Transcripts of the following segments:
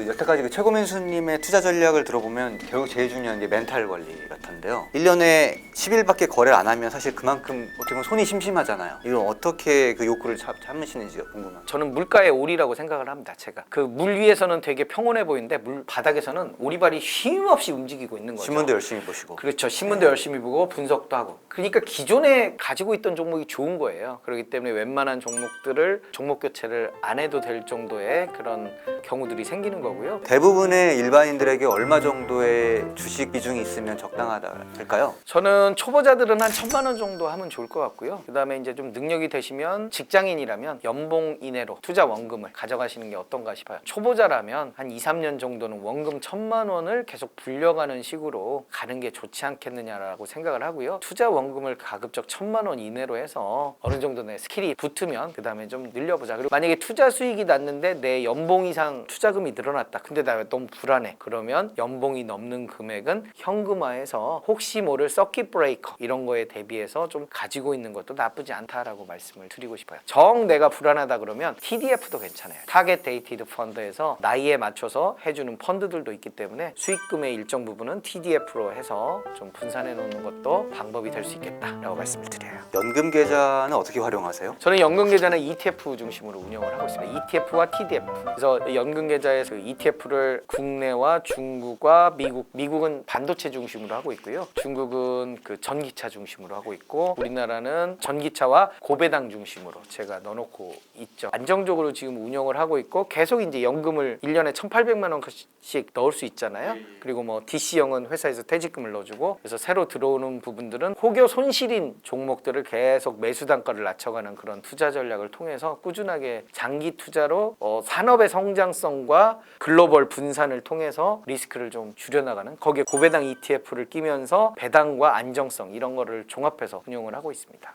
여태까지 최고민수님의 투자 전략을 들어보면 결국 제일 중요한 게 멘탈 관리 같은데요. 1년에 10일밖에 거래를 안 하면 사실 그만큼 어떻게 보면 손이 심심하잖아요. 이걸 어떻게 그 욕구를 참으시는지가 궁금합니다. 저는 물가의 오리라고 생각을 합니다. 제가 그 물 위에서는 되게 평온해 보이는데 물 바닥에서는 오리발이 쉼없이 움직이고 있는 거죠. 신문도 열심히 보시고. 그렇죠. 신문도 열심히 보고 분석도 하고. 그러니까 기존에 가지고 있던 종목이 좋은 거예요. 그렇기 때문에 웬만한 종목들을 종목 교체를 안 해도 될 정도의 그런 경우들이 생기는 거고요. 대부분의 일반인들에게 얼마 정도의 주식 비중이 있으면 적당하다할까요? 저는 초보자들은 한 1,000만 원 정도 하면 좋을 것 같고요. 그다음에 이제 좀 능력이 되시면 직장인이라면 연봉 이내로 투자 원금을 가져가시는 게 어떤가 싶어요. 초보자라면 한 2, 3년 정도는 원금 1,000만 원을 계속 불려가는 식으로 가는 게 좋지 않겠느냐라고 생각을 하고요. 투자 원금을 가급적 1,000만 원 이내로 해서 어느 정도 내 스킬이 붙으면 그다음에 좀 늘려보자. 그리고 만약에 투자 수익이 났는데 내 연봉 이상 투자금이 늘어났다. 근데 나 너무 불안해. 그러면 연봉이 넘는 금액은 현금화해서 혹시 모를 서킷 브레이커 이런 거에 대비해서 좀 가지고 있는 것도 나쁘지 않다라고 말씀을 드리고 싶어요. 정 내가 불안하다 그러면 TDF도 괜찮아요. 타겟 데이티드 펀드에서 나이에 맞춰서 해주는 펀드들도 있기 때문에 수익금의 일정 부분은 TDF로 해서 좀 분산해 놓는 것도 방법이 될 수 있겠다라고 말씀을 드려요. 연금 계좌는 어떻게 활용하세요? 저는 연금 계좌는 ETF 중심으로 운영을 하고 있습니다. ETF와 TDF. 그래서 연금 계좌에서 ETF를 국내와 중국과 미국은 반도체 중심으로 하고 있고요. 중국은 그 전기차 중심으로 하고 있고 우리나라는 전기차와 고배당 중심으로 제가 넣어놓고 있죠. 안정적으로 지금 운영을 하고 있고 계속 이제 연금을 1년에 1,800만 원씩 넣을 수 있잖아요. 그리고 뭐 DC형은 회사에서 퇴직금을 넣어주고 그래서 새로 들어오는 부분들은 혹여 손실인 종목들을 계속 매수 단가를 낮춰가는 그런 투자 전략을 통해서 꾸준하게 장기 투자로 산업의 성장성과 글로벌 분산을 통해서 리스크를 좀 줄여나가는 거기에 고배당 ETF를 끼면서 배당과 안정성 이런 거를 종합해서 운영을 하고 있습니다.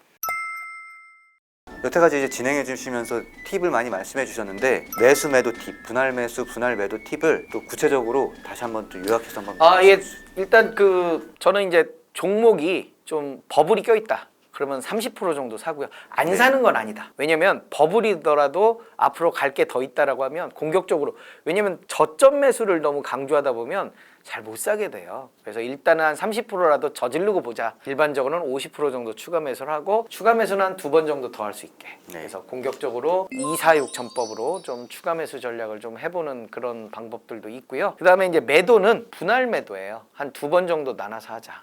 여태까지 이제 진행해 주시면서 팁을 많이 말씀해 주셨는데 매수 매도 팁, 분할 매수, 분할 매도 팁을 또 구체적으로 다시 한번 또 요약해서 한번 예. 일단 저는 이제 종목이 좀 버블이 껴있다. 그러면 30% 정도 사고요. 안 사는 건 아니다. 왜냐면 버블이더라도 앞으로 갈 게 더 있다라고 하면 공격적으로 왜냐면 저점 매수를 너무 강조하다 보면 잘 못 사게 돼요. 그래서 일단은 한 30%라도 저지르고 보자. 일반적으로는 50% 정도 추가 매수를 하고 추가 매수는 한 2번 정도 더 할 수 있게. 그래서 공격적으로 246전법으로 좀 추가 매수 전략을 좀 해보는 그런 방법들도 있고요. 그 다음에 이제 매도는 분할 매도예요. 한 2번 정도 나눠서 하자.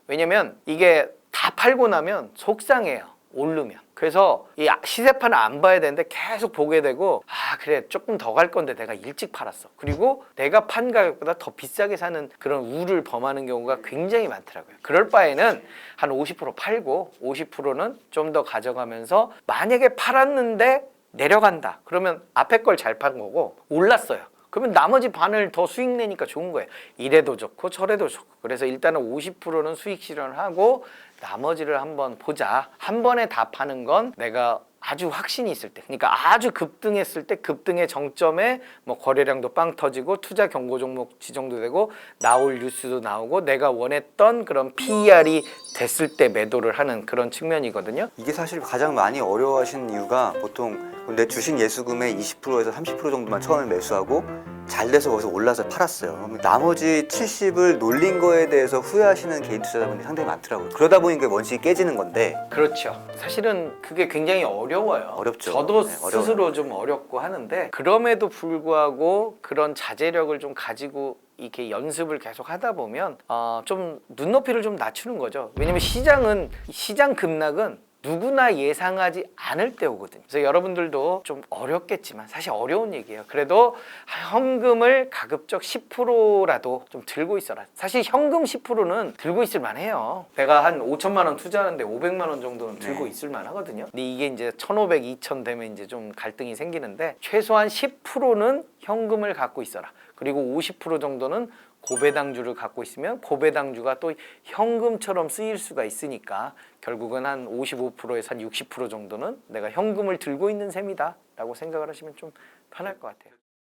왜냐면 이게 다 팔고 나면 속상해요. 오르면. 그래서 이 시세판을 안 봐야 되는데 계속 보게 되고 그래 조금 더 갈 건데 내가 일찍 팔았어. 그리고 내가 판 가격보다 더 비싸게 사는 그런 우를 범하는 경우가 굉장히 많더라고요. 그럴 바에는 한 50% 팔고 50%는 좀 더 가져가면서 만약에 팔았는데 내려간다. 그러면 앞에 걸 잘 판 거고 올랐어요. 그러면 나머지 반을 더 수익 내니까 좋은 거예요. 이래도 좋고 저래도 좋고. 그래서 일단은 50%는 수익 실현을 하고 나머지를 한번 보자. 한 번에 다 파는 건 내가 아주 확신이 있을 때, 그러니까 아주 급등했을 때 급등의 정점에 뭐 거래량도 빵 터지고 투자 경고 종목 지정도 되고 나올 뉴스도 나오고 내가 원했던 그런 PER이 됐을 때 매도를 하는 그런 측면이거든요. 이게 사실 가장 많이 어려워하시는 이유가 보통 내 주식 예수금의 20%에서 30% 정도만 처음에 매수하고 잘 돼서 거기서 올라서 팔았어요. 그럼 나머지 70을 놀린 거에 대해서 후회하시는 개인 투자자분들이 상당히 많더라고요. 그러다 보니까 원칙이 깨지는 건데. 그렇죠. 사실은 그게 굉장히 어려워요. 어렵죠. 저도 네, 스스로 좀 어렵고 하는데 그럼에도 불구하고 그런 자제력을 좀 가지고 이렇게 연습을 계속 하다 보면 좀 눈높이를 좀 낮추는 거죠. 왜냐면 시장 급락은 누구나 예상하지 않을 때 오거든요. 그래서 여러분들도 좀 어렵겠지만 사실 어려운 얘기예요. 그래도 현금을 가급적 10%라도 좀 들고 있어라. 사실 현금 10%는 들고 있을 만해요. 내가 한 5천만 원 투자하는데 500만 원 정도는 들고 있을 만하거든요. 근데 이게 이제 1,500, 2,000 되면 이제 좀 갈등이 생기는데 최소한 10%는 현금을 갖고 있어라. 그리고 50% 정도는 고배당주를 갖고 있으면 고배당주가 또 현금처럼 쓰일 수가 있으니까 결국은 한 55%에서 한 60% 정도는 내가 현금을 들고 있는 셈이다 라고 생각을 하시면 좀 편할 것 같아요.